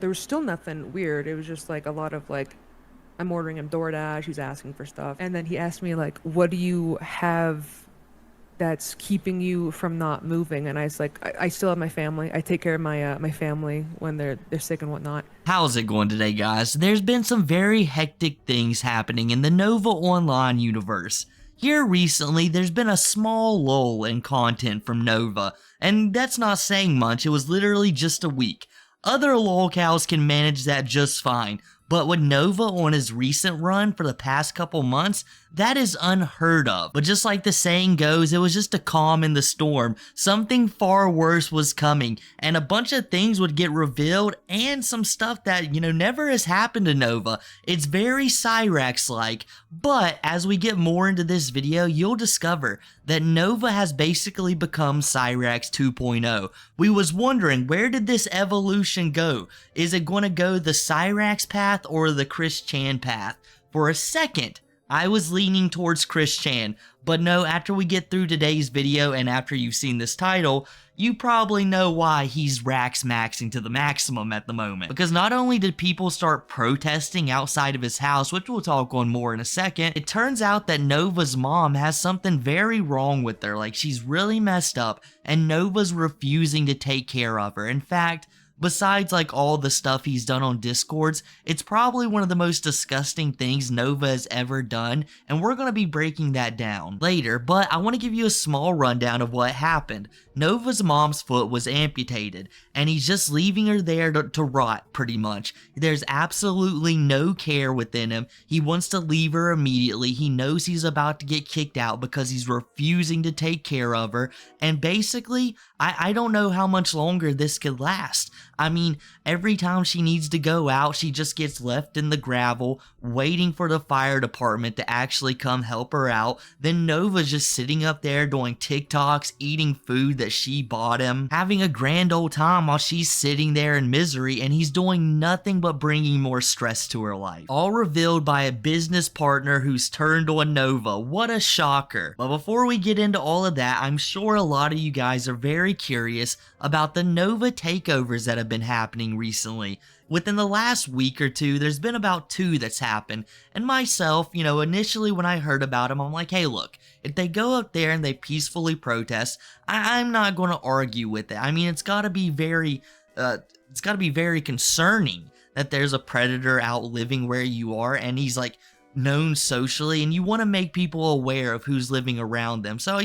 There was still nothing weird. It was just like a lot of like, I'm ordering him DoorDash, he's asking for stuff. And then he asked me like, what do you have that's keeping you from not moving? And I was like, I still have my family. I take care of my family when they're sick and whatnot. How's it going today, guys? There's been some very hectic things happening in the Nova Online universe. Here recently, there's been a small lull in content from Nova, and that's not saying much. It was literally just a week. Other lolcows can manage that just fine, but with Nova on his recent run for the past couple months, that is unheard of. But just like the saying goes, it was just a calm in the storm. Something far worse was coming, and a bunch of things would get revealed, and some stuff that, never has happened to Nova. It's very Cyrax-like, but as we get more into this video, you'll discover that Nova has basically become Cyrax 2.0. We was wondering, where did this evolution go? Is it going to go the Cyrax path or the Chris Chan path? For a second, I was leaning towards Chris Chan, but no, after we get through today's video and after you've seen this title, you probably know why he's Rax maxing to the maximum at the moment. Because not only did people start protesting outside of his house, which we'll talk on more in a second, it turns out that Nova's mom has something very wrong with her. Like, she's really messed up, and Nova's refusing to take care of her. In fact, besides like all the stuff he's done on Discords, it's probably one of the most disgusting things Nova has ever done, and we're going to be breaking that down later, but I want to give you a small rundown of what happened. Nova's mom's foot was amputated, and he's just leaving her there to rot, pretty much. There's absolutely no care within him. He wants to leave her immediately. He knows he's about to get kicked out because he's refusing to take care of her, and basically, I don't know how much longer this could last. I mean, every time she needs to go out, she just gets left in the gravel, waiting for the fire department to actually come help her out. Then Nova's just sitting up there doing TikToks, eating food that she bought him, having a grand old time while she's sitting there in misery, and he's doing nothing but bringing more stress to her life. All revealed by a business partner who's turned on Nova. What a shocker. But before we get into all of that, I'm sure a lot of you guys are very curious about the Nova takeovers that have been happening recently. Within the last week or two, there's been about 2 that's happened, and myself, initially when I heard about them, I'm like, hey look, if they go up there and they peacefully protest, I'm not going to argue with it. I mean, it's got to be very concerning that there's a predator out living where you are, and he's like known socially, and you want to make people aware of who's living around them. So,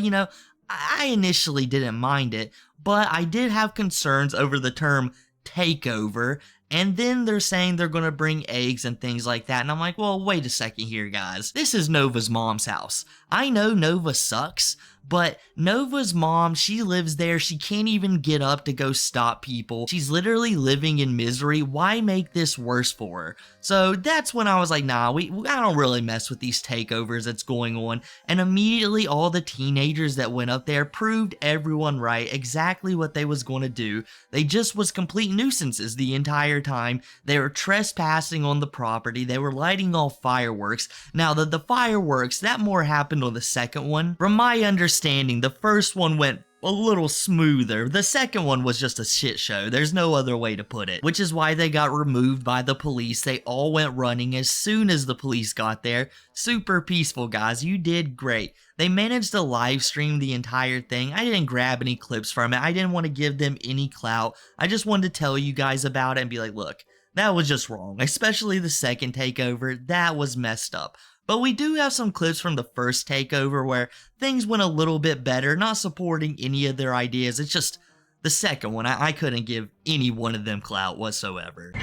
I initially didn't mind it, but I did have concerns over the term takeover, and then they're saying they're going to bring eggs and things like that, and I'm like, well, wait a second here, guys. This is Nova's mom's house. I know Nova sucks, but Nova's mom, she lives there. She can't even get up to go stop people. She's literally living in misery. Why make this worse for her? So that's when I was like, nah, I don't really mess with these takeovers that's going on. And immediately all the teenagers that went up there proved everyone right, exactly what they was going to do. They just was complete nuisances the entire time. They were trespassing on the property. They were lighting off fireworks. Now the fireworks, that more happened on the second one. From my understanding, the first one went a little smoother. The second one was just a shit show. There's no other way to put it. Which is why they got removed by the police. They all went running as soon as the police got there. Super peaceful, guys. You did great. They managed to live stream the entire thing. I didn't grab any clips from it. I didn't want to give them any clout. I just wanted to tell you guys about it and be like, look, that was just wrong. Especially the second takeover. That was messed up. But we do have some clips from the first takeover where things went a little bit better, not supporting any of their ideas. It's just the second one, I couldn't give any one of them clout whatsoever. Wait.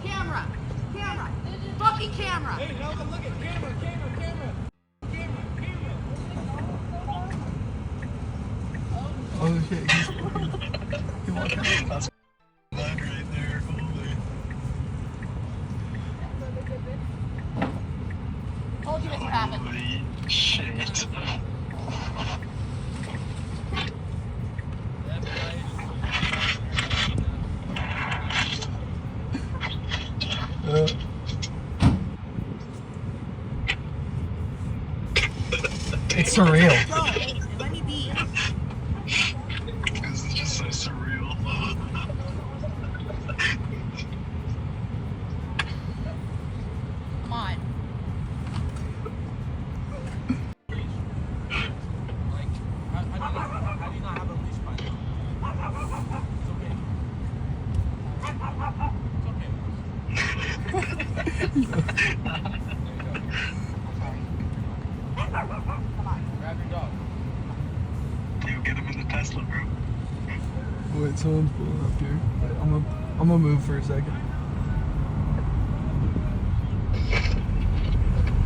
Camera! Camera! Fucking camera! Hey, now look at camera! Oh shit, he walked out. That's blood right there, holy. Told you this would happen. Holy shit. It's surreal. Let me be. This is just so surreal. Someone's pulling up here. Wait, I'm gonna move for a second.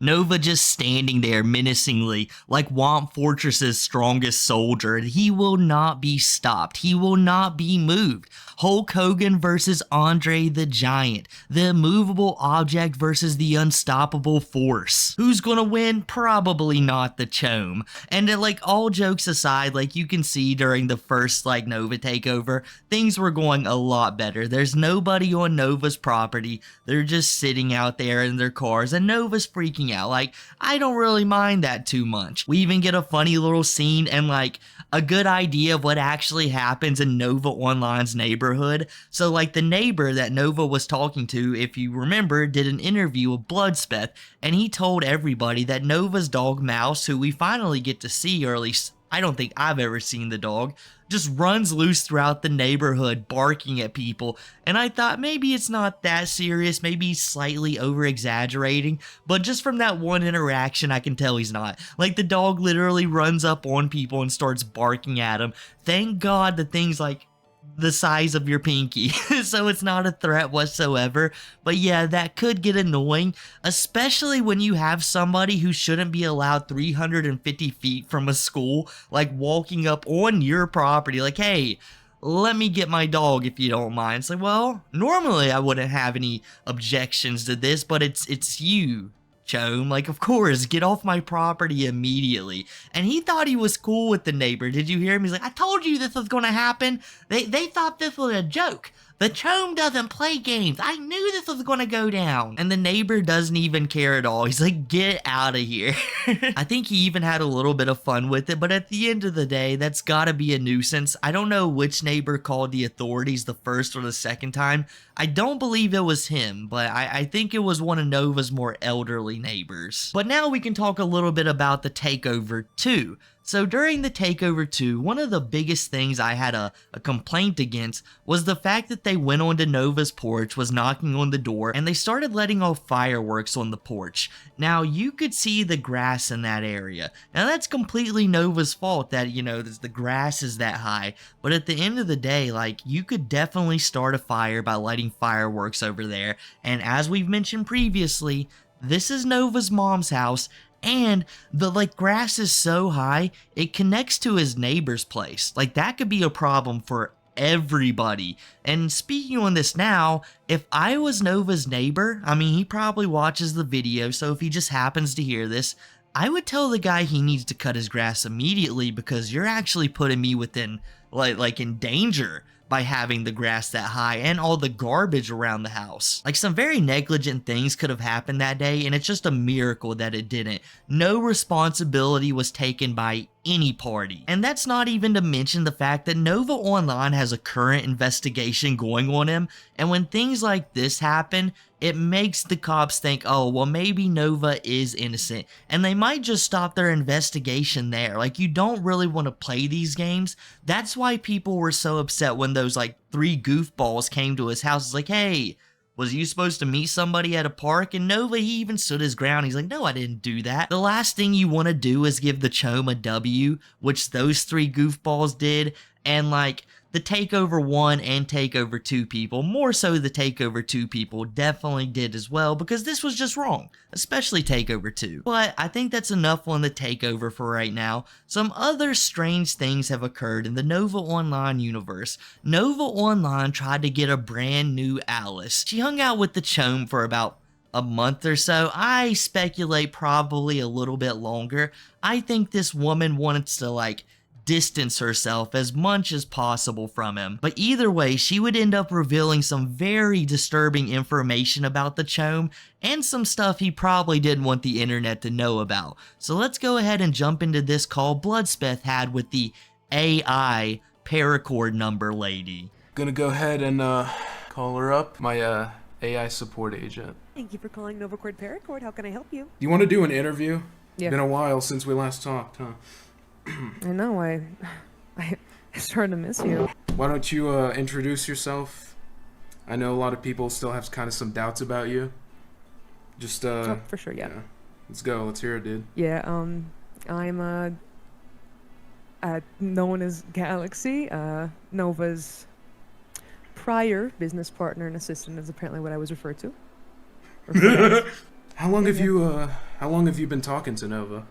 Nova just standing there menacingly, like Womp Fortress's strongest soldier. He will not be stopped. He will not be moved. Hulk Hogan versus Andre the Giant. The immovable object versus the unstoppable force. Who's gonna win? Probably not the Chome. And like, all jokes aside, like, you can see during the first like Nova takeover, things were going a lot better. There's nobody on Nova's property. They're just sitting out there in their cars, and Nova's freaking out. Like, I don't really mind that too much. We even get a funny little scene and like a good idea of what actually happens in Nova Online's neighborhood. So like, the neighbor that Nova was talking to, if you remember, did an interview with Bludspeth, and he told everybody that Nova's dog Mouse, who we finally get to see, or at least I don't think I've ever seen the dog, just runs loose throughout the neighborhood barking at people. And I thought maybe it's not that serious, maybe he's slightly over exaggerating, but just from that one interaction I can tell he's not. Like, the dog literally runs up on people and starts barking at them. Thank God the thing's like the size of your pinky, so it's not a threat whatsoever. But yeah, that could get annoying, especially when you have somebody who shouldn't be allowed 350 feet from a school, like, walking up on your property like, hey, let me get my dog if you don't mind. It's like, well, normally I wouldn't have any objections to this, but it's you, Chome. Like, of course, get off my property immediately. And he thought he was cool with the neighbor. Did you hear him? He's like, I told you this was gonna happen. They thought this was a joke. The Chome doesn't play games. I knew this was gonna go down. And the neighbor doesn't even care at all. He's like, get out of here. I think he even had a little bit of fun with it, but at the end of the day, that's gotta be a nuisance. I don't know which neighbor called the authorities the first or the second time. I don't believe it was him, but I think it was one of Nova's more elderly neighbors. But now we can talk a little bit about the Takeover 2. So during the Takeover 2, one of the biggest things I had a complaint against was the fact that they went onto Nova's porch, was knocking on the door, and they started letting off fireworks on the porch. Now, you could see the grass in that area. Now, that's completely Nova's fault that, you know, the grass is that high. But at the end of the day, like, you could definitely start a fire by lighting fireworks over there. And as we've mentioned previously, this is Nova's mom's house, and the like grass is so high it connects to his neighbor's place. Like, that could be a problem for everybody. And speaking on this now, if I was Nova's neighbor, I mean, he probably watches the video, so if he just happens to hear this, I would tell the guy he needs to cut his grass immediately, because you're actually putting me within like in danger by having the grass that high and all the garbage around the house. Like, some very negligent things could have happened that day, and it's just a miracle that it didn't. No responsibility was taken by any party. And that's not even to mention the fact that Nova Online has a current investigation going on him, and when things like this happen, it makes the cops think, oh, well, maybe Nova is innocent, and they might just stop their investigation there. Like, you don't really want to play these games. That's why people were so upset when those, like, 3 goofballs came to his house. It's like, hey, was you supposed to meet somebody at a park? And Nova, he even stood his ground. He's like, no, I didn't do that. The last thing you want to do is give the Chome a W, which those 3 goofballs did. And like, the Takeover 1 and Takeover 2 people, more so the Takeover 2 people, definitely did as well, because this was just wrong, especially Takeover 2. But I think that's enough on the Takeover for right now. Some other strange things have occurred in the Nova Online universe. Nova Online tried to get a brand new Alice. She hung out with the Chome for about a month or so. I speculate probably a little bit longer. I think this woman wanted to like distance herself as much as possible from him. But either way, she would end up revealing some very disturbing information about the Chome and some stuff he probably didn't want the internet to know about. So let's go ahead and jump into this call Bludspeth had with the AI paracord number lady. Gonna go ahead and call her up, my AI support agent. Thank you for calling Novacord Paracord. How can I help you? You want to do an interview? Yeah. Been a while since we last talked, huh? I know, I started to miss you. Why don't you introduce yourself? I know a lot of people still have kind of some doubts about you. Just Oh, for sure, yeah. Let's go. Let's hear it, dude. Yeah, I'm known as Galaxy, Nova's prior business partner and assistant is apparently what I was referred to. Or How long have you been talking to Nova?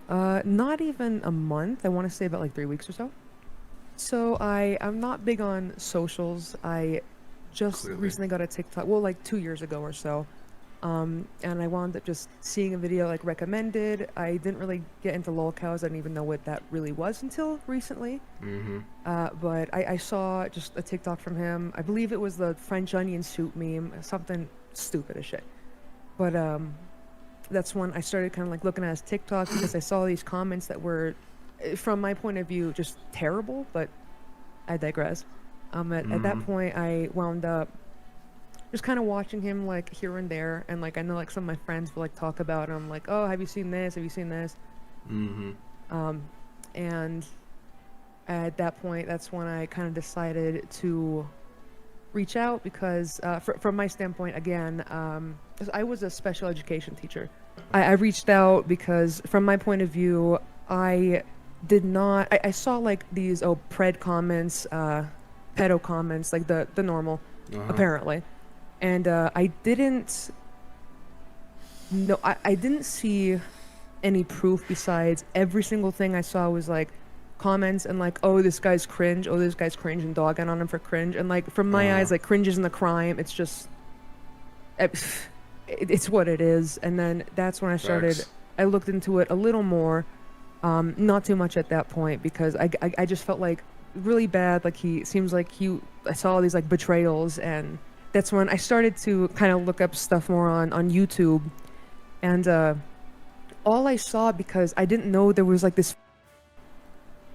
not even a month. I want to say about like 3 weeks or so. So I'm not big on socials. I just Clearly. recently got a TikTok, well, like 2 years ago or so. And I wound up just seeing a video like recommended. I didn't really get into lolcows. I didn't even know what that really was until recently. Mm-hmm. But I saw just a TikTok from him. I believe it was the French onion soup meme, something stupid as shit. But that's when I started kind of like looking at his TikTok because I saw these comments that were, from my point of view, just terrible. But I digress. At that point, I wound up just kind of watching him like here and there, and like I know like some of my friends will like talk about him, like, oh, have you seen this? Have you seen this? Mm-hmm. And at that point, that's when I kind of decided to reach out because from my standpoint, again, I was a special education teacher. I reached out because from my point of view, I did not, I saw like these, pred comments, pedo comments, like the normal, apparently. And I didn't see any proof besides every single thing I saw was like comments and like, oh, this guy's cringe, oh, this guy's cringe, and dogging on him for cringe. And like from my eyes, like cringe isn't a crime. It's just it's what it is. And then that's when I started. Facts. I looked into it a little more, not too much at that point because I just felt like really bad. Like he seems like I saw all these like betrayals, and that's when I started to kind of look up stuff more on YouTube. And all I saw, because I didn't know there was like this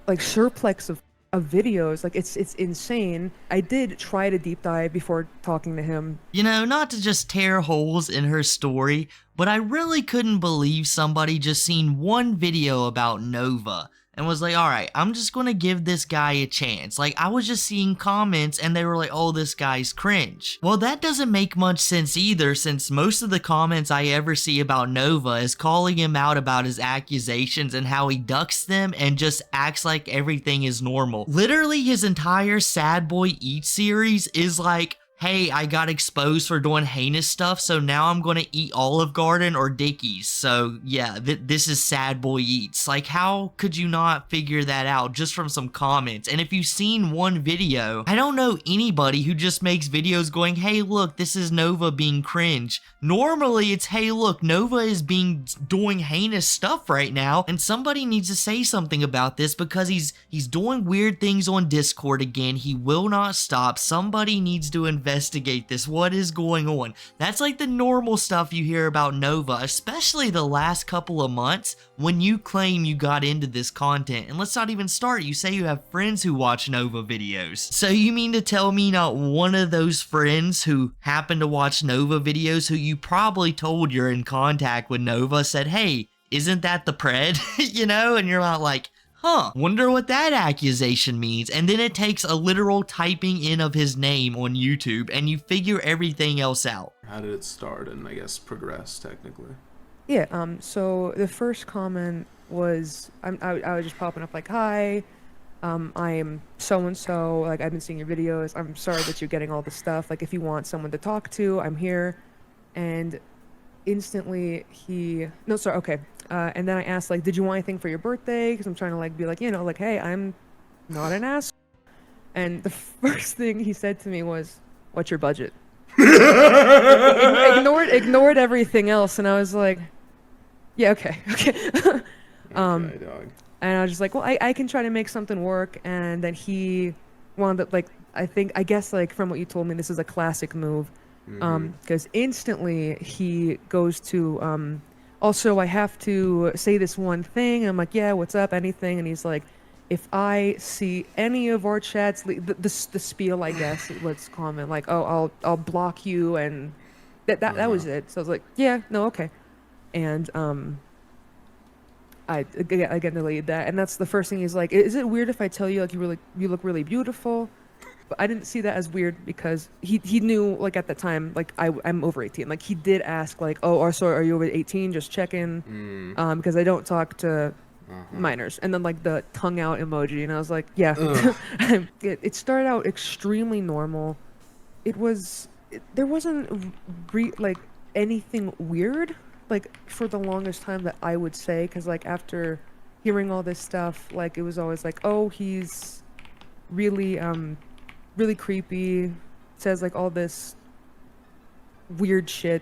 like surplex of videos, like it's insane. I did try to deep dive before talking to him. You know, not to just tear holes in her story, but I really couldn't believe somebody just seen one video about Nova and was like, alright, I'm just gonna give this guy a chance. Like, I was just seeing comments and they were like, oh, this guy's cringe. Well, that doesn't make much sense either, since most of the comments I ever see about Nova is calling him out about his accusations and how he ducks them and just acts like everything is normal. Literally, his entire Sad Boy Eat series is like, hey, I got exposed for doing heinous stuff, so now I'm gonna eat Olive Garden or Dickies. So yeah, this is Sad Boy Eats. Like, how could you not figure that out just from some comments? And if you've seen one video, I don't know anybody who just makes videos going, hey, look, this is Nova being cringe. Normally, it's, hey, look, Nova is doing heinous stuff right now, and somebody needs to say something about this because he's doing weird things on Discord again. He will not stop. Somebody needs to investigate this. What is going on? That's like the normal stuff you hear about Nova, especially the last couple of months when you claim you got into this content. And let's not even start. You say you have friends who watch Nova videos. So you mean to tell me not one of those friends who happen to watch Nova videos, who you probably told you're in contact with Nova, said, hey, isn't that the pred? You know, and you're not like, huh, wonder what that accusation means. And then it takes a literal typing in of his name on YouTube and you figure everything else out. How did it start and I guess progress technically? Yeah, so the first comment was, I was just popping up like, hi, I am so-and-so, like, I've been seeing your videos, I'm sorry that you're getting all this stuff, like, if you want someone to talk to, I'm here. And instantly and then I asked, like, did you want anything for your birthday? Because I'm trying to, like, be like, you know, like, hey, I'm not an ass. And the first thing he said to me was, what's your budget? ignored everything else, and I was like, yeah, okay. Okay, dog. And I was just like, well, I can try to make something work. And then he wound up, like, I guess, like, from what you told me, this is a classic move. Because instantly he goes to, also, I have to say this one thing. I'm like, yeah, what's up, anything? And he's like, if I see any of our chats, the spiel, I guess, let's comment, like, oh, I'll block you, and that was it. So I was like, yeah, no, okay. And I again deleted that, and that's the first thing he's like, is it weird if I tell you, like, you look really beautiful? But I didn't see that as weird because he knew, like, at the time, like, I'm over 18. Like, he did ask, like, oh, sorry, are you over 18? Just checking. Because I don't talk to minors, and then like the tongue out emoji, and I was like, yeah. Ugh. It started out extremely normal. There wasn't like anything weird like for the longest time that I would say, because like after hearing all this stuff, like it was always like, oh, he's really really creepy, says like all this weird shit.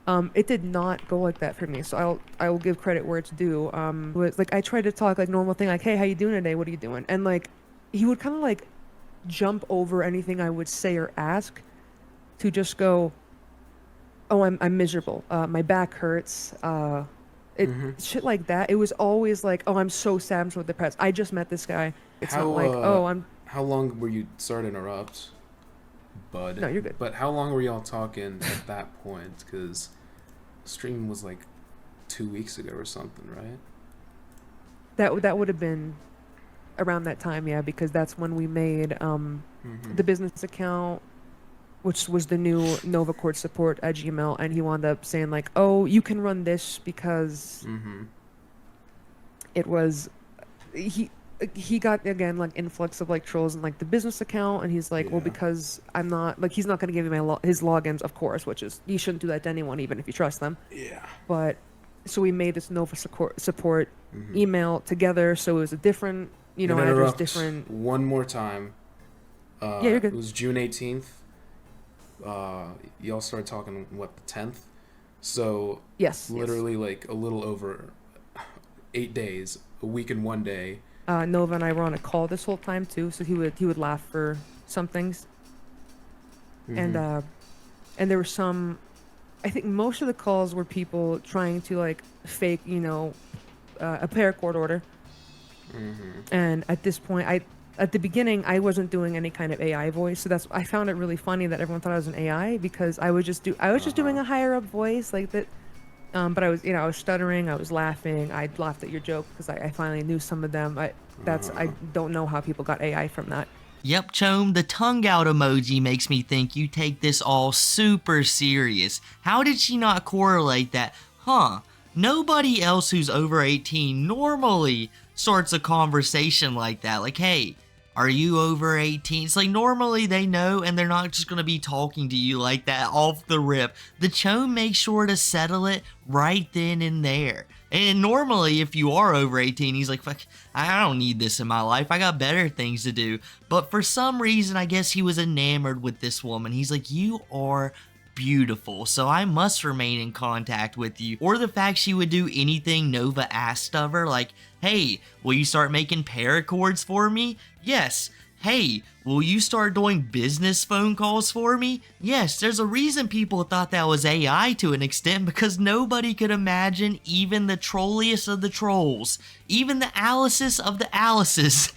It did not go like that for me, so I will give credit where it's due. Was like I tried to talk like normal thing, like, hey, how you doing today, what are you doing? And like he would kind of like jump over anything I would say or ask to just go, oh, I'm miserable, my back hurts, shit like that. It was always like, oh, I'm so sad, I'm so depressed, I just met this guy. It's not like, oh, I'm... How long were you... Sorry to interrupt, bud. No, you're good. But how long were y'all talking at that point? Because stream was like 2 weeks ago or something, right? That would have been around that time, yeah, because that's when we made the business account, which was the new NovaCord support at Gmail, and he wound up saying like, oh, you can run this because it was... He got, again, like influx of like trolls in like the business account, and he's like, well, because I'm not like, he's not going to give me his logins, of course, which is, you shouldn't do that to anyone, even if you trust them. Yeah. But so we made this Nova support email together, so it was a different, you know, address, different... One more time. Yeah, you're good. It was June 18th. Y'all started talking, what, the 10th? So Yes. literally like a little over 8 days, a week and 1 day. Nova and I were on a call this whole time too, so he would laugh for some things, and there were some... I think most of the calls were people trying to like fake, you know, a paracord order. And at this point, at the beginning, I wasn't doing any kind of AI voice, so I found it really funny that everyone thought I was an AI, because I was just doing a higher up voice like that. But I was, I was stuttering, I was laughing, I laughed at your joke because I finally knew some of them. I don't know how people got AI from that. Yep, Chome, the tongue out emoji makes me think you take this all super serious. How did she not correlate that? Nobody else who's over 18 normally starts a conversation like that. Like, hey, are you over 18? It's like, normally they know, and they're not just going to be talking to you like that off the rip. The Chome makes sure to settle it right then and there. And normally, if you are over 18, he's like, fuck, I don't need this in my life. I got better things to do. But for some reason, I guess he was enamored with this woman. He's like, you are beautiful, so I must remain in contact with you. Or the fact she would do anything Nova asked of her, like, hey, will you start making paracords for me? Yes. Hey, will you start doing business phone calls for me? Yes, there's a reason people thought that was AI to an extent, because nobody could imagine even the trolliest of the trolls, even the Alices of the Alices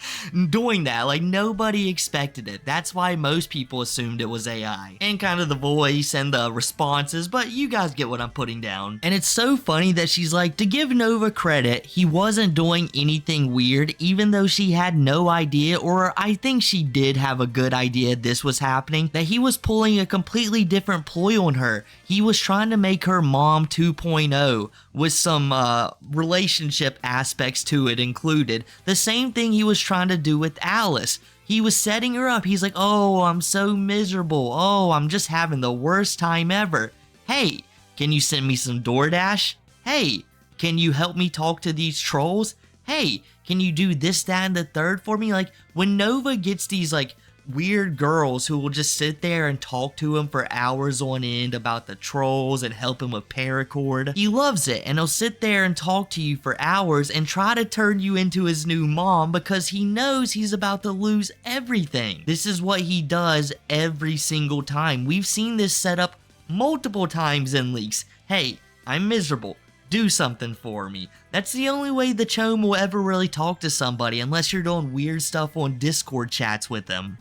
doing that. Like, nobody expected it. That's why most people assumed it was AI. And kind of the voice and the responses, but you guys get what I'm putting down. And it's so funny that she's like, to give Nova credit, he wasn't doing anything weird, even though she had no idea, or I think she did have a good idea this was happening, that he was pulling a completely different ploy on her. He was trying to make her mom 2.0 with some relationship aspects to it included. The same thing he was trying to do with Alice. He was setting her up. He's like, oh, I'm so miserable. Oh, I'm just having the worst time ever. Hey, can you send me some DoorDash? Hey, can you help me talk to these trolls? Hey, can you do this, that, and the third for me? Like, when Nova gets these, like, weird girls who will just sit there and talk to him for hours on end about the trolls and help him with paracord, he loves it, and he'll sit there and talk to you for hours and try to turn you into his new mom because he knows he's about to lose everything. This is what he does every single time. We've seen this set up multiple times in leaks. Hey, I'm miserable. Do something for me. That's the only way the Chome will ever really talk to somebody, unless you're doing weird stuff on Discord chats with them.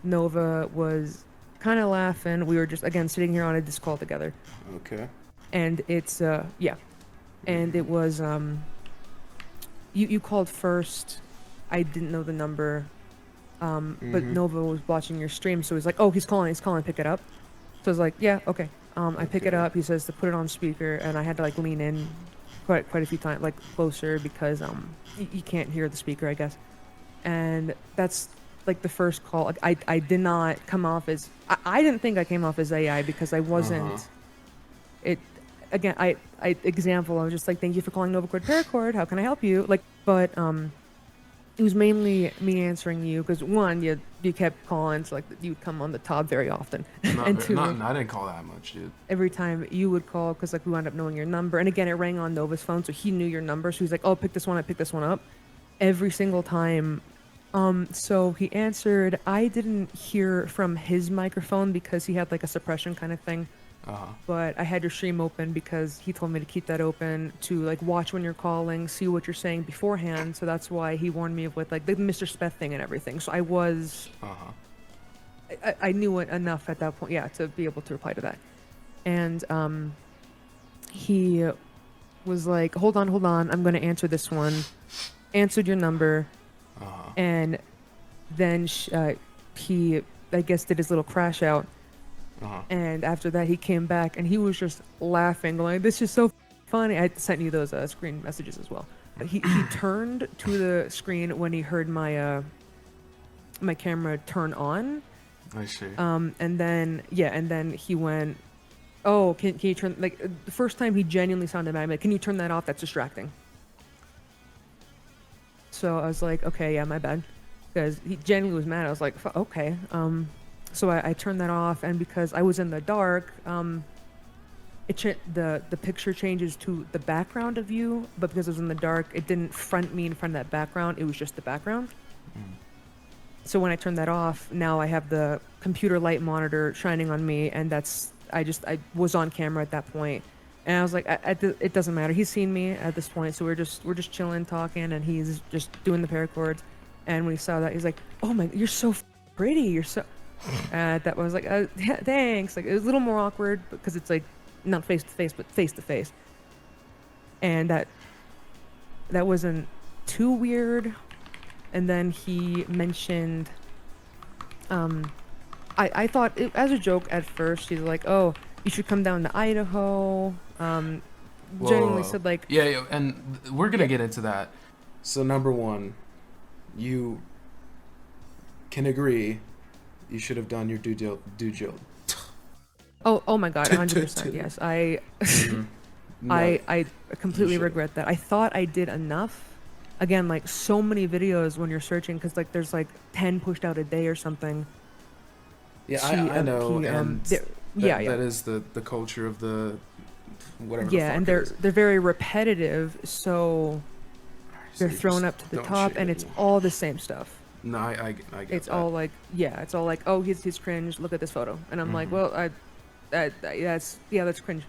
Nova was kind of laughing. We were just, again, sitting here on a Discord call together. Okay. And it's, yeah. And it was, you called first. I didn't know the number. But Nova was watching your stream, so he's like, oh, he's calling, pick it up. So I was like, yeah, okay. I pick it up, he says to put it on speaker, and I had to like lean in quite a few times, like closer, because you can't hear the speaker, I guess. And that's like the first call. Like, I did not come off as I didn't think I came off as AI because I wasn't. It again, I example. I was just like, thank you for calling Novacord Paracord. How can I help you? Like, but it was mainly me answering you because one, you kept calling, so like you would come on the top very often, and two, I didn't call that much, dude. every time you would call, because like we wound up knowing your number, and again it rang on Nova's phone, so he knew your number, so he's like, oh, pick this one up, pick this one up, every single time. So he answered. I didn't hear from his microphone because he had like a suppression kind of thing. But I had your stream open because he told me to keep that open to like watch when you're calling, see what you're saying beforehand. So that's why he warned me with like the Mr. Speth thing and everything. So I was, I knew it enough at that point, yeah, to be able to reply to that. And he was like, hold on, I'm going to answer this one. Answered your number. And then he, I guess, did his little crash out. And after that, he came back and he was just laughing, going, "This is so funny." I sent you those screen messages as well. He turned to the screen when he heard my my camera turn on. I see. And then he went, "Oh, can you turn?" Like the first time, he genuinely sounded mad. I'm like, "Can you turn that off? That's distracting." So I was like, "Okay, yeah, my bad," because he genuinely was mad. I was like, "Okay." So I turned that off, and because I was in the dark, the picture changes to the background of you, but because I was in the dark, it didn't front me in front of that background. It was just the background. So when I turned that off, now I have the computer light monitor shining on me, and I was on camera at that point, and I was like, it doesn't matter. He's seen me at this point, so we're just chilling, talking, and he's just doing the paracords. And when he saw that, he's like, "Oh my, you're so pretty. You're so." That was like, yeah, thanks. Like it was a little more awkward because it's like not face to face, but face to face. And that wasn't too weird. And then he mentioned, I thought it, as a joke at first. He's like, "Oh, you should come down to Idaho." Genuinely said like, yeah, and we're gonna get into that. So number one, you can agree. You should have done your due diligence. Oh my god, 100%. Yes, I completely regret that. I thought I did enough. Again, like so many videos when you're searching, because like there's like 10 pushed out a day or something. Yeah, I know, and that is the culture of the whatever. Yeah, the and they're very repetitive, so they're thrown up to the top, and it's all the same stuff. No, I get it's that. all like, yeah, it's all like, "Oh, he's cringe. Look at this photo," and I'm like, "Well, that's cringe."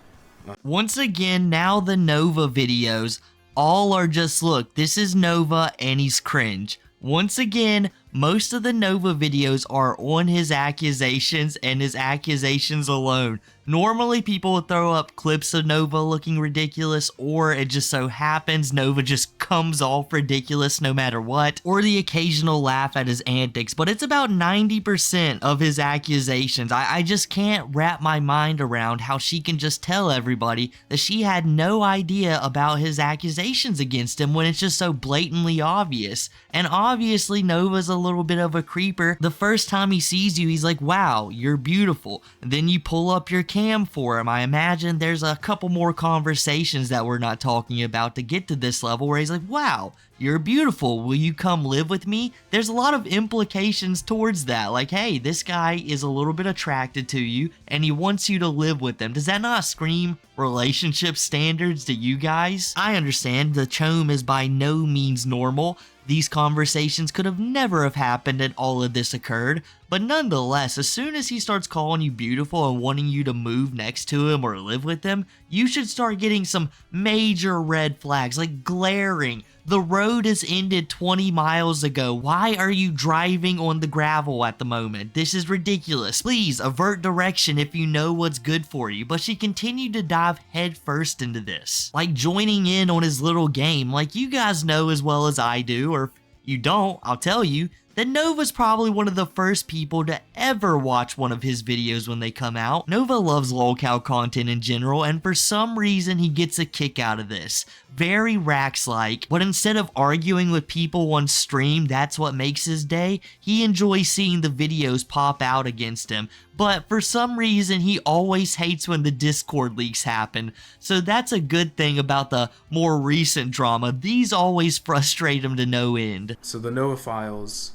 Once again, now the Nova videos all are just, look, this is Nova and he's cringe. Once again, most of the Nova videos are on his accusations and his accusations alone. Normally people would throw up clips of Nova looking ridiculous, or it just so happens Nova just comes off ridiculous no matter what, or the occasional laugh at his antics, but it's about 90% of his accusations. I just can't wrap my mind around how she can just tell everybody that she had no idea about his accusations against him when it's just so blatantly obvious. And obviously Nova's a little bit of a creeper. The first time he sees you, he's like, "Wow, you're beautiful." And then you pull up your cam for him. I imagine there's a couple more conversations that we're not talking about to get to this level where he's like, "Wow, you're beautiful. Will you come live with me?" There's a lot of implications towards that. Like, hey, this guy is a little bit attracted to you and he wants you to live with him. Does that not scream relationship standards to you guys? I understand the chome is by no means normal. These conversations could have never have happened and all of this occurred, but nonetheless, as soon as he starts calling you beautiful and wanting you to move next to him or live with him, you should start getting some major red flags, like glaring. The road has ended 20 miles ago. Why are you driving on the gravel at the moment? This is ridiculous. Please avert direction if you know what's good for you. But she continued to dive headfirst into this, like joining in on his little game. Like, you guys know as well as I do, or if you don't, I'll tell you, that Nova's probably one of the first people to ever watch one of his videos when they come out. Nova loves lolcow content in general, and for some reason he gets a kick out of this. very Rax-like, but instead of arguing with people on stream, that's what makes his day, he enjoys seeing the videos pop out against him. But for some reason, he always hates when the Discord leaks happen. So that's a good thing about the more recent drama. These always frustrate him to no end. So the Nova files,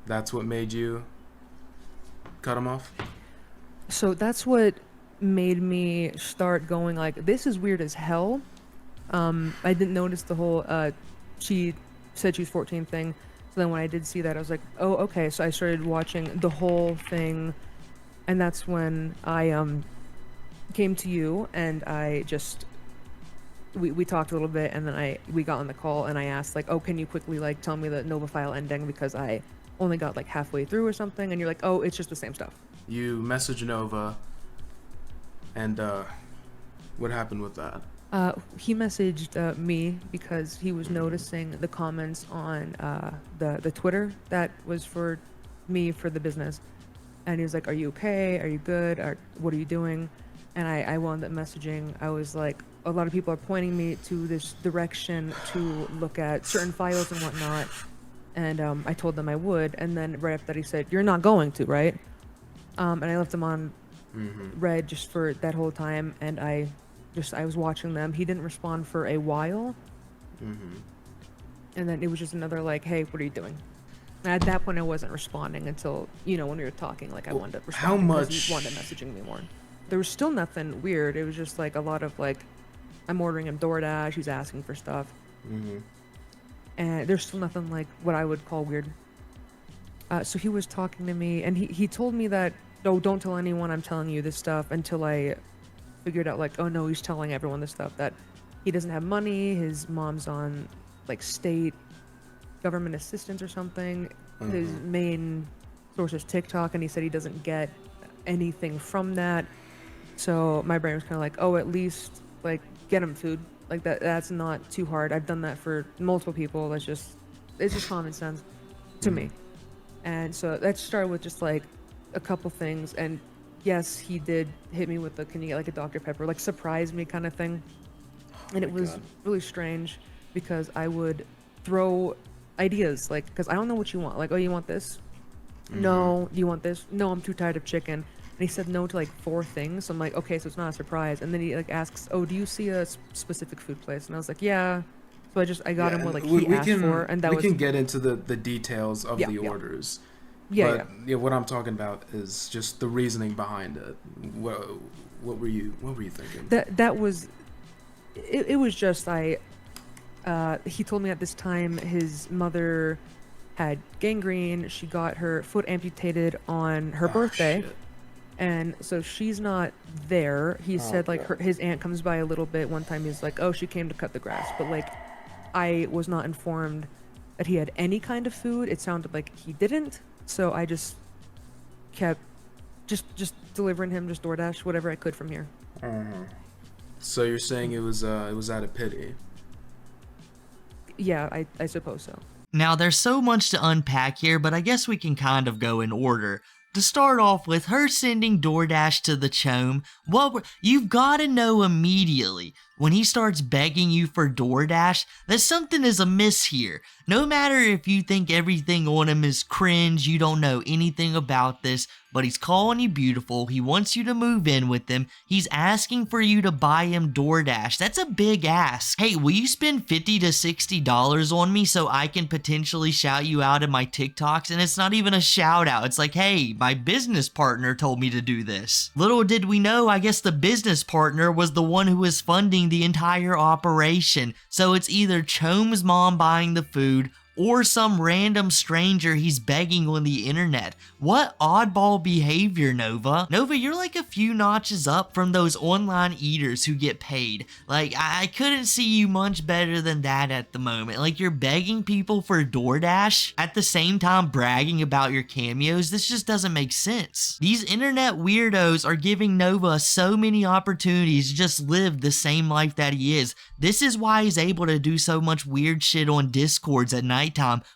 that's what made you cut him off? So that's what made me start going like, this is weird as hell. I didn't notice the whole she said she was 14 thing. So then when I did see that, I was like, oh, okay. So I started watching the whole thing, and that's when I came to you, and I just we talked a little bit, and then we got on the call, and I asked like, oh, can you quickly like tell me the Nova file ending, because I only got like halfway through or something, and you're like, oh, it's just the same stuff. You messaged Nova, and what happened with that? He messaged me because he was noticing the comments on the Twitter that was for me for the business, and he was like, "Are you okay? Are you good? Or what are you doing?" And I wound up messaging. I was like, a lot of people are pointing me to this direction to look at certain files and whatnot, and I told them I would, and then right after that he said, "You're not going to, right?" And I left him on red just for that whole time, and I was watching them. He didn't respond for a while. And then it was just another like, hey, what are you doing? And at that point I wasn't responding until, when we were talking, like I wound up responding. How because much- he wound up messaging me more. There was still nothing weird. It was just like a lot of like, I'm ordering him DoorDash, he's asking for stuff. And there's still nothing like what I would call weird. So he was talking to me, and he told me that, oh, don't tell anyone I'm telling you this stuff, until I figured out like, oh no, he's telling everyone this stuff, that he doesn't have money, his mom's on like state government assistance or something. His main source is TikTok, and he said he doesn't get anything from that. So my brain was kind of like, oh, at least like get him food, like that's not too hard. I've done that for multiple people. It's just common sense to me. And so that started with just like a couple things, and yes, he did hit me with the, can you get like a Dr. Pepper, like surprise me kind of thing. And it was really strange, because I would throw ideas, like, because I don't know what you want. Like, oh, you want this? No. Do you want this? No, I'm too tired of chicken. And he said no to like 4 things. So I'm like, okay, so it's not a surprise. And then he like asks, oh, do you see a specific food place? And I was like, yeah. So I got him what like he asked for, and that we was. can get into the details of the Yeah. orders. Yeah, But what I'm talking about is just the reasoning behind it. What were you thinking? That was, it was just he told me at this time his mother had gangrene. She got her foot amputated on her birthday. Shit. And so she's not there. He said like his aunt comes by a little bit. One time he's like, oh, she came to cut the grass. But like, I was not informed that he had any kind of food. It sounded like he didn't. So I just kept just delivering him just DoorDash, whatever I could from here. So you're saying it was out of pity? Yeah, I suppose so. Now, there's so much to unpack here, but I guess we can kind of go in order. To start off with, her sending DoorDash to the chome, you've got to know immediately when he starts begging you for DoorDash that something is amiss here. No matter if you think everything on him is cringe, you don't know anything about this, but he's calling you beautiful, he wants you to move in with him, he's asking for you to buy him DoorDash. That's a big ask. Hey, will you spend $50 to $60 on me so I can potentially shout you out in my TikToks? And it's not even a shout out, it's like, hey, my business partner told me to do this. Little did we know, I guess the business partner was the one who was funding the entire operation. So it's either Chome's mom buying the food, or some random stranger he's begging on the internet. What oddball behavior, Nova? Nova, you're like a few notches up from those online eaters who get paid. Like, I couldn't see you much better than that at the moment. Like, you're begging people for DoorDash at the same time bragging about your cameos. This just doesn't make sense. These internet weirdos are giving Nova so many opportunities to just live the same life that he is. This is why he's able to do so much weird shit on Discords at nighttime,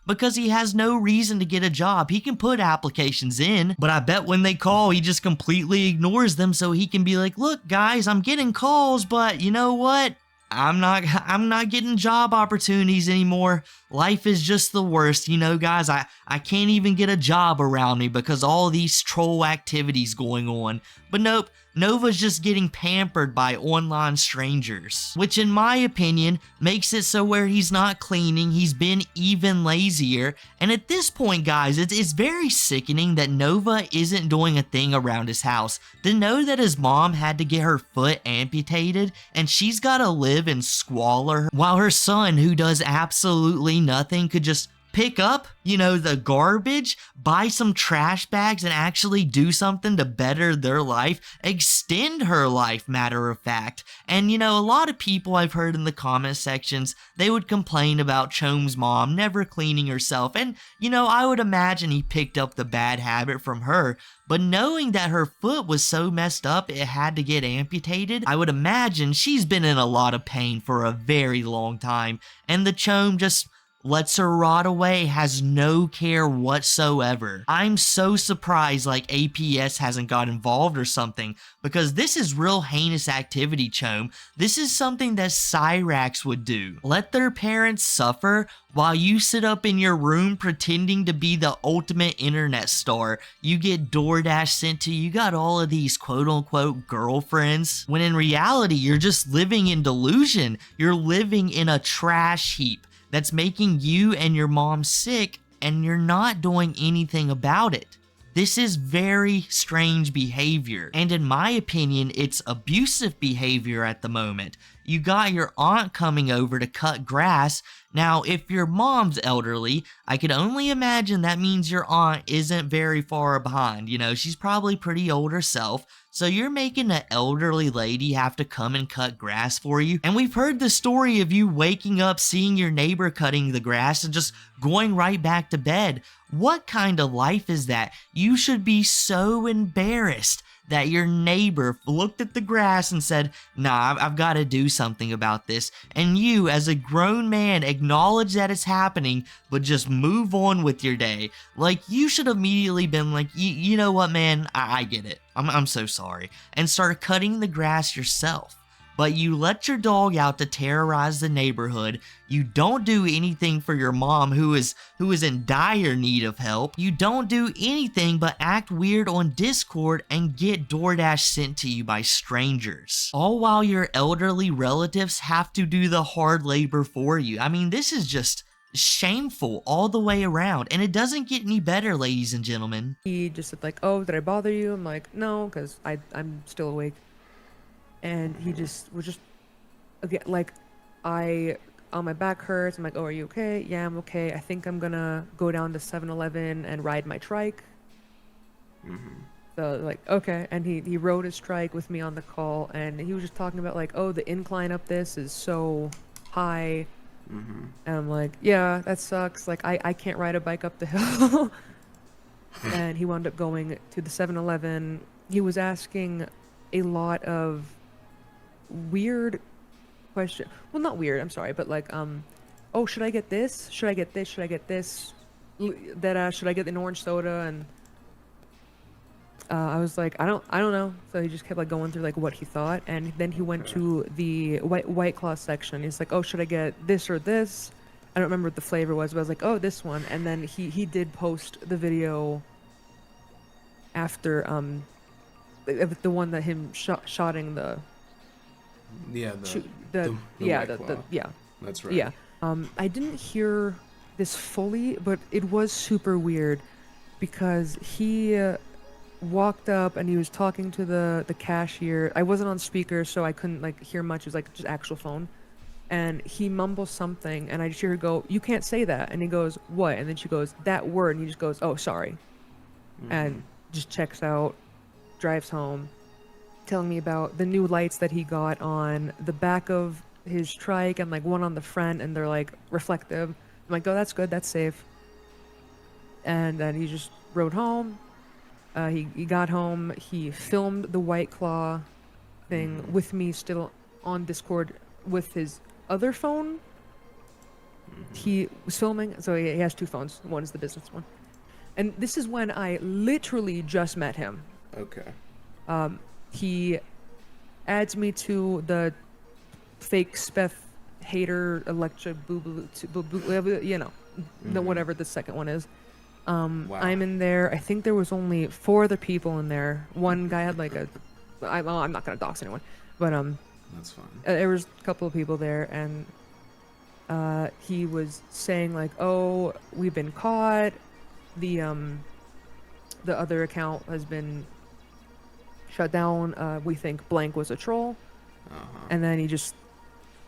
because he has no reason to get a job. He can put applications in, but I bet when they call, he just completely ignores them so he can be like, look guys, I'm getting calls, but you know what? I'm not getting job opportunities anymore. Life is just the worst. You know, guys, I can't even get a job around me because all these troll activities going on. But nope, Nova's just getting pampered by online strangers, which in my opinion makes it so where he's not cleaning, he's been even lazier. And at this point, guys, it's very sickening that Nova isn't doing a thing around his house. To know that his mom had to get her foot amputated and she's gotta live in squalor while her son, who does absolutely nothing, could just pick up, you know, the garbage, buy some trash bags, and actually do something to better their life, extend her life, matter of fact. And, you know, a lot of people I've heard in the comment sections, they would complain about Chome's mom never cleaning herself. And, you know, I would imagine he picked up the bad habit from her. But knowing that her foot was so messed up it had to get amputated, I would imagine she's been in a lot of pain for a very long time. And the Chome just lets her rot away, has no care whatsoever. I'm so surprised like APS hasn't got involved or something, because this is real heinous activity, Chome. This is something that Cyrax would do. Let their parents suffer while you sit up in your room pretending to be the ultimate internet star. You get DoorDash sent to you, you got all of these quote-unquote girlfriends, when in reality you're just living in delusion. You're living in a trash heap that's making you and your mom sick, and you're not doing anything about it. This is very strange behavior, and in my opinion, it's abusive behavior at the moment. You got your aunt coming over to cut grass. Now, if your mom's elderly, I could only imagine that means your aunt isn't very far behind. You know, she's probably pretty old herself. So you're making an elderly lady have to come and cut grass for you. And we've heard the story of you waking up, seeing your neighbor cutting the grass and just going right back to bed. What kind of life is that? You should be so embarrassed that your neighbor looked at the grass and said, nah, I've got to do something about this. And you, as a grown man, acknowledge that it's happening, but just move on with your day. Like, you should have immediately been like, you know what, man, I get it. I'm so sorry. And start cutting the grass yourself. But you let your dog out to terrorize the neighborhood. You don't do anything for your mom who is in dire need of help. You don't do anything but act weird on Discord and get DoorDash sent to you by strangers. All while your elderly relatives have to do the hard labor for you. I mean, this is just shameful all the way around, and it doesn't get any better, ladies and gentlemen. He just said like, oh, did I bother you? I'm like, no, because I'm still awake. And he just was just, again, like, my back hurts. I'm like, oh, are you okay? Yeah, I'm okay. I think I'm gonna go down to 7-Eleven and ride my trike. So, like, okay. And he rode his trike with me on the call, and he was just talking about, like, oh, the incline up this is so high. And I'm like, yeah, that sucks. Like, I can't ride a bike up the hill. And he wound up going to the 7-Eleven. He was asking a lot of weird question. Well, not weird, I'm sorry, but like, oh, should I get this? Should I get this? Should I get this? Should I get an orange soda? And I was like, I don't know. So he just kept like going through like what he thought, and then he went to the White Claw section. He's like, oh, should I get this or this? I don't remember what the flavor was, but I was like, oh, this one. And then he did post the video after the one that him shotting the the that's right. Yeah. I didn't hear this fully, but it was super weird because he walked up and he was talking to the cashier. I wasn't on speaker, so I couldn't like hear much. It was like just actual phone. And he mumbles something, and I just hear her go, "You can't say that." And he goes, "What?" And then she goes, "That word." And he just goes, "Oh, sorry." And just checks out, drives home, telling me about the new lights that he got on the back of his trike and like one on the front, and they're like reflective. I'm like, oh, that's good, that's safe. And then he just rode home. He got home, he filmed the White Claw thing with me still on Discord with his other phone. He was filming, so he has two phones. One is the business one. And this is when I literally just met him. Okay. He adds me to the fake Speth hater electric boo, you know, the whatever the second one is. Wow. I'm in there. I think there was only 4 other people in there. One guy had like I'm not gonna dox anyone, but That's fine. there was a couple of people there, and he was saying like, "Oh, we've been caught. The other account has been shut down. We think blank was a troll." And then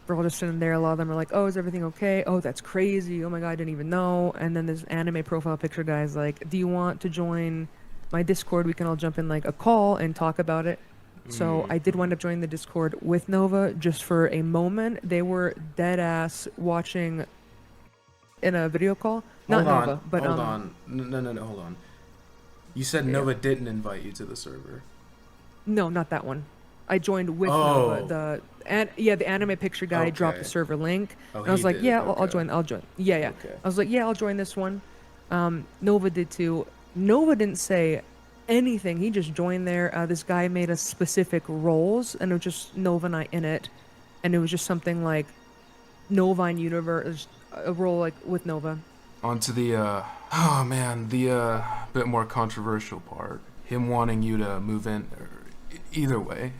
we're all just sitting there. A lot of them are like, "Oh, is everything okay? Oh, that's crazy. Oh my god, I didn't even know." And then this anime profile picture guy's like, "Do you want to join my Discord? We can all jump in like a call and talk about it." So I did wind up joining the Discord with Nova just for a moment. They were dead ass watching in a video call. Not Hold on, Nova, but hold on. No, hold on. You said Nova didn't invite you to the server. No, not that one. I joined with Oh. Nova. The anime picture guy dropped the Okay. server link. Oh, and I was he like, did. yeah, I'll Okay. join. I'll join. Yeah. Okay. I was like, yeah, I'll join this one. Nova did too. Nova didn't say anything. He just joined there. This guy made us specific roles, and it was just Nova and I in it. And it was just something like Nova in Universe, a role like with Nova. On to the, the bit more controversial part. Him wanting you to move in, or either way.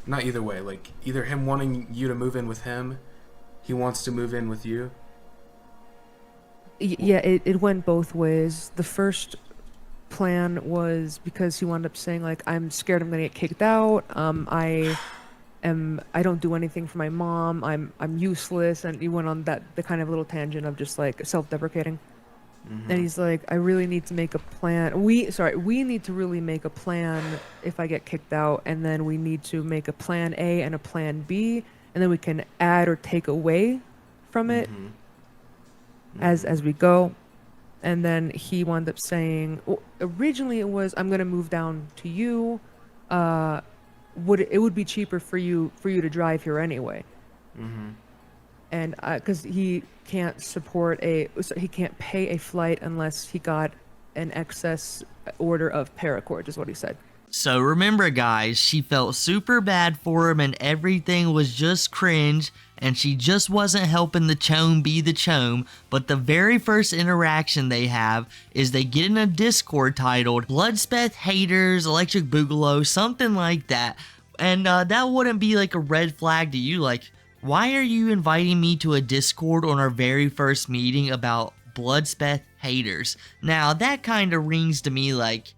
Not either way, like, either him wanting you to move in with him, he wants to move in with you. Yeah, it went both ways. The first plan was because he wound up saying like, I'm scared I'm gonna get kicked out. I don't do anything for my mom. I'm useless. And he went on the kind of little tangent of just like self-deprecating. And he's like, I really need to make a plan. We need to really make a plan if I get kicked out, and then we need to make a plan A and a plan B, and then we can add or take away from it as we go. And then he wound up saying, originally it was, I'm gonna move down to you. It would be cheaper for you to drive here anyway. And because he can't he can't pay a flight unless he got an excess order of paracord, is what he said. So remember guys, she felt super bad for him and everything was just cringe and she just wasn't helping the chome be the chome, but the very first interaction they have is they get in a Discord titled Bludspeth Haters, Electric Boogaloo, something like that. And that wouldn't be like a red flag to you, like, why are you inviting me to a Discord on our very first meeting about Bludspeth haters? Now, that kind of rings to me like,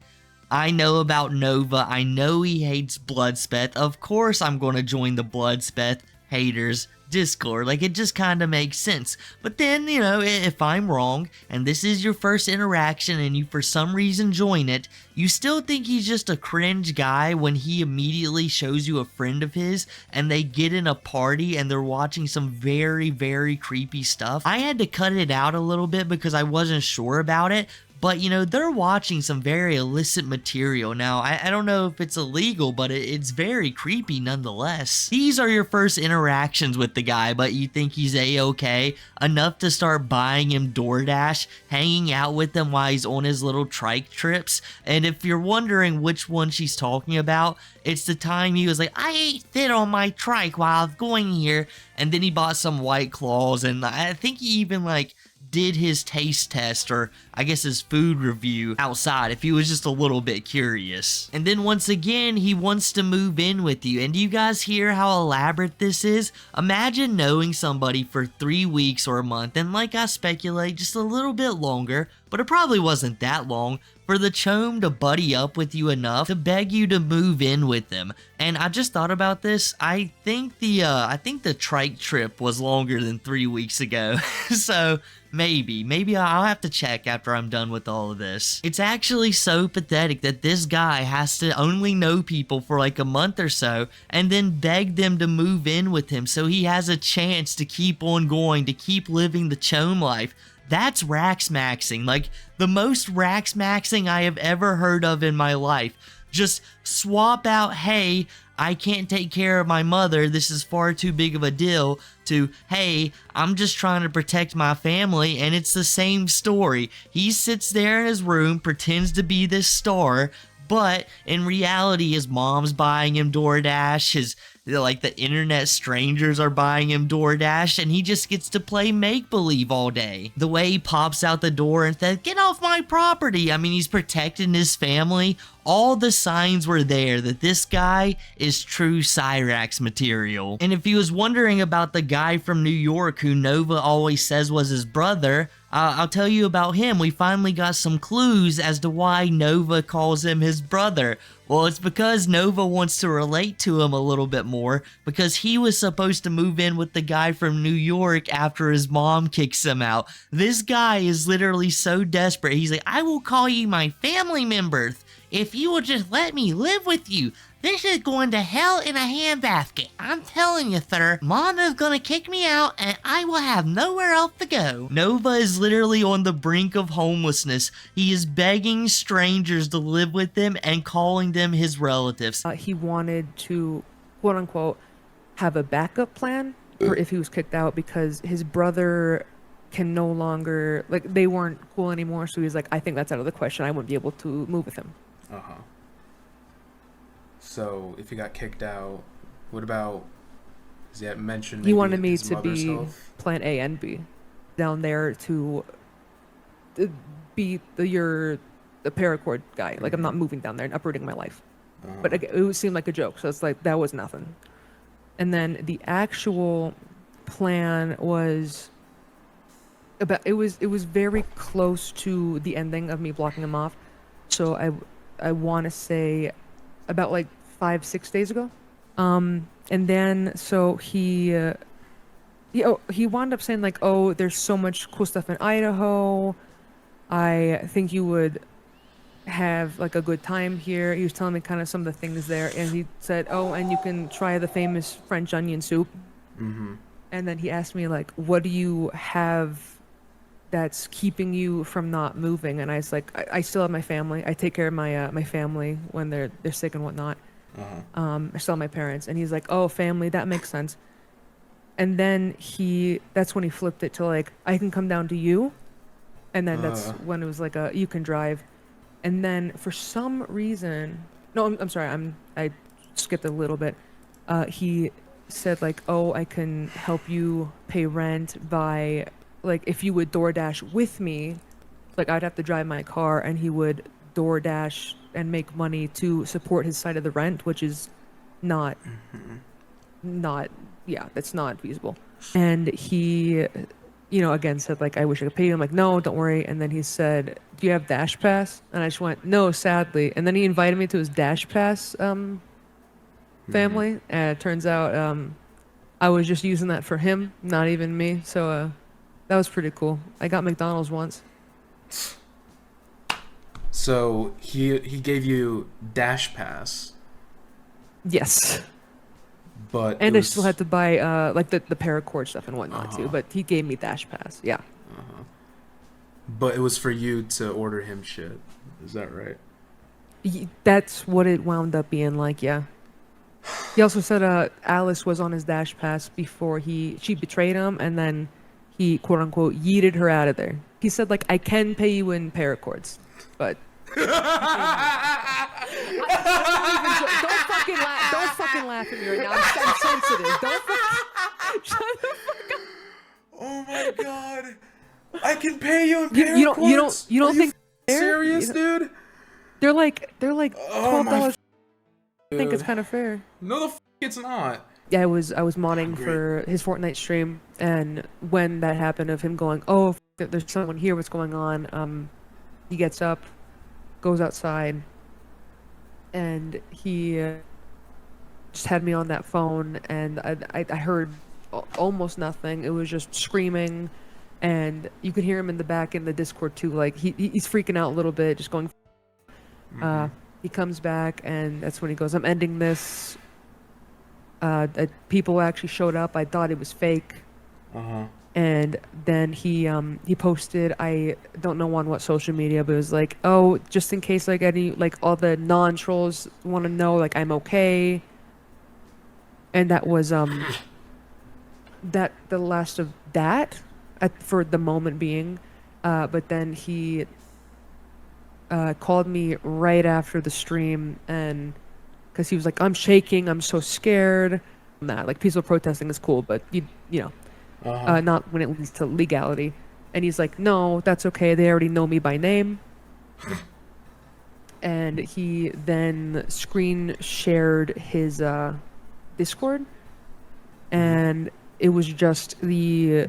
I know about Nova, I know he hates Bludspeth, of course I'm going to join the Bludspeth haters Discord, like it just kind of makes sense. But then, you know, if I'm wrong, and this is your first interaction and you for some reason join it, you still think he's just a cringe guy when he immediately shows you a friend of his and they get in a party and they're watching some very, very creepy stuff. I had to cut it out a little bit because I wasn't sure about it. But, you know, they're watching some very illicit material. Now, I don't know if it's illegal, but it's very creepy nonetheless. These are your first interactions with the guy, but you think he's A-okay, enough to start buying him DoorDash, hanging out with him while he's on his little trike trips. And if you're wondering which one she's talking about, it's the time he was like, I ate fit on my trike while I was going here. And then he bought some White Claws, and I think he even, like, did his taste test, or I guess his food review outside if he was just a little bit curious. And then once again, he wants to move in with you. And do you guys hear how elaborate this is? Imagine knowing somebody for 3 weeks or a month, and like I speculate, just a little bit longer, but it probably wasn't that long, for the chome to buddy up with you enough to beg you to move in with them. And I just thought about this. I think the trike trip was longer than 3 weeks ago. So maybe I'll have to check after I'm done with all of this. It's actually so pathetic that this guy has to only know people for like a month or so and then beg them to move in with him so he has a chance to keep on going, to keep living the chome life. That's rax maxing, like the most rax maxing I have ever heard of in my life. Just swap out, hey, I can't take care of my mother, this is far too big of a deal, to, hey, I'm just trying to protect my family, and it's the same story. He sits there in his room, pretends to be this star, but in reality his mom's buying him DoorDash, Like the internet strangers are buying him DoorDash and he just gets to play make-believe all day. The way he pops out the door and says, "Get off my property." I mean, he's protecting his family. All the signs were there that this guy is true Cyrax material. And if he was wondering about the guy from New York who Nova always says was his brother, I'll tell you about him. We finally got some clues as to why Nova calls him his brother. Well, it's because Nova wants to relate to him a little bit more because he was supposed to move in with the guy from New York after his mom kicks him out. This guy is literally so desperate. He's like, "I will call you my family members if you will just let me live with you. This is going to hell in a handbasket. I'm telling you, sir. Mama's gonna kick me out and I will have nowhere else to go." Nova is literally on the brink of homelessness. He is begging strangers to live with him and calling them his relatives. He wanted to, quote unquote, have a backup plan for if he was kicked out because his brother can no longer, like, they weren't cool anymore. So he's like, "I think that's out of the question. I wouldn't be able to move with him." Uh-huh. So if he got kicked out, what about, does he mention maybe He wanted me his to mother's be health? plan A and B down there to be the paracord guy. Like, I'm not moving down there and uprooting my life. But again, it would seem like a joke. So it's like, that was nothing. And then the actual plan was about, it was very close to the ending of me blocking him off. So I want to say about like 5-6 days ago. And then so he wound up saying like, "Oh, there's so much cool stuff in Idaho. I think you would have like a good time here." He was telling me kind of some of the things there, and he said, "Oh, and you can try the famous French onion soup." Mm-hmm. And then he asked me like, "What do you have that's keeping you from not moving?" And I was like, I still have my family. I take care of my family when they're sick and whatnot. I still have my parents." And he's like, "Oh, family, that makes sense." And then that's when he flipped it to like, "I can come down to you." And then that's when it was like "You can drive." And then for some reason, no, I'm sorry, I skipped a little bit. He said like, "Oh, I can help you pay rent by, like, if you would DoorDash with me, like I'd have to drive my car and he would DoorDash and make money to support his side of the rent," which is not, that's not feasible. And he, again said like, "I wish I could pay you." I'm like, "No, don't worry." And then he said, "Do you have Dash Pass?" And I just went, "No, sadly." And then he invited me to his Dash Pass family. And it turns out I was just using that for him, not even me. So that was pretty cool. I got McDonald's once. So he gave you Dash Pass, Yes. but And I still had to buy like the paracord stuff and whatnot too. But he gave me Dash Pass. Yeah. but it was for you to order him shit. Is that right? That's what it wound up being like. Yeah. He also said Alice was on his Dash Pass before she betrayed him, and then he, quote unquote, yeeted her out of there. He said like, "I can pay you in paracords, but." Don't fucking laugh at me right now. I'm sensitive. Don't fucking shut the fuck up. Oh my god! I can pay you in You don't think they're serious, dude? They're like Oh my $12. I think dude. it's kind of fair. No, the it's not. Yeah, I was modding for his Fortnite stream, and when that happened of him going, "Oh, there's someone here. What's going on?" He gets up, goes outside, and he just had me on that phone, and I heard almost nothing. It was just screaming, and you could hear him in the back in the Discord too. Like he's freaking out a little bit, just going. He comes back, and that's when he goes, "I'm ending this." People actually showed up. I thought it was fake. And then he posted, I don't know on what social media, but it was like, "Oh, just in case like any like all the non-trolls want to know, like I'm okay." And that was that the last of that for the moment being. But then he called me right after the stream, and because he was like, "I'm shaking, I'm so scared." that. Like peaceful protesting is cool, but you know, not when it leads to legality. And he's like, no, that's okay. They already know me by name. And he then screen shared his Discord, and it was just the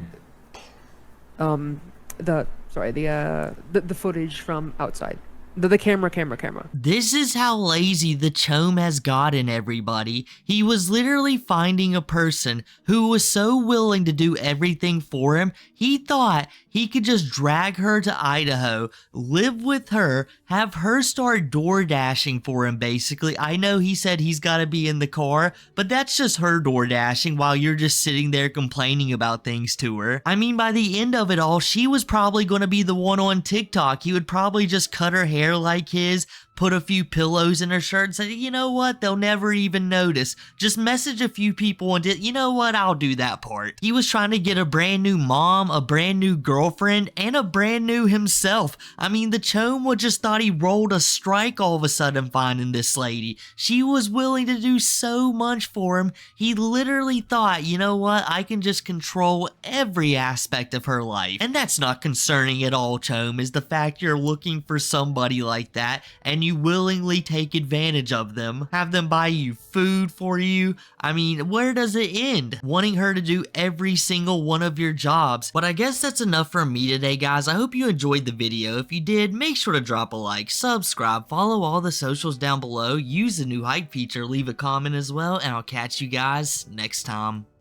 footage from outside. The camera. This is how lazy the Chome has gotten, everybody. He was literally finding a person who was so willing to do everything for him, he thought he could just drag her to Idaho, live with her, have her start door dashing for him, basically. I know he said he's got to be in the car, but that's just her door dashing while you're just sitting there complaining about things to her. I mean, by the end of it all, she was probably going to be the one on TikTok. He would probably just cut her hair like his, put a few pillows in her shirt and say, you know what, they'll never even notice. Just message a few people and you know what, I'll do that part. He was trying to get a brand new mom, a brand new girlfriend, and a brand new himself. I mean, the Chome would just thought he rolled a strike all of a sudden finding this lady. She was willing to do so much for him. He literally thought, you know what, I can just control every aspect of her life. And that's not concerning at all, Chome, is the fact you're looking for somebody like that and you willingly take advantage of them, have them buy you food for you. I mean, where does it end? Wanting her to do every single one of your jobs. But I guess that's enough from me today, guys. I hope you enjoyed the video. If you did, make sure to drop a like, subscribe, follow all the socials down below, use the new hype feature, leave a comment as well, and I'll catch you guys next time.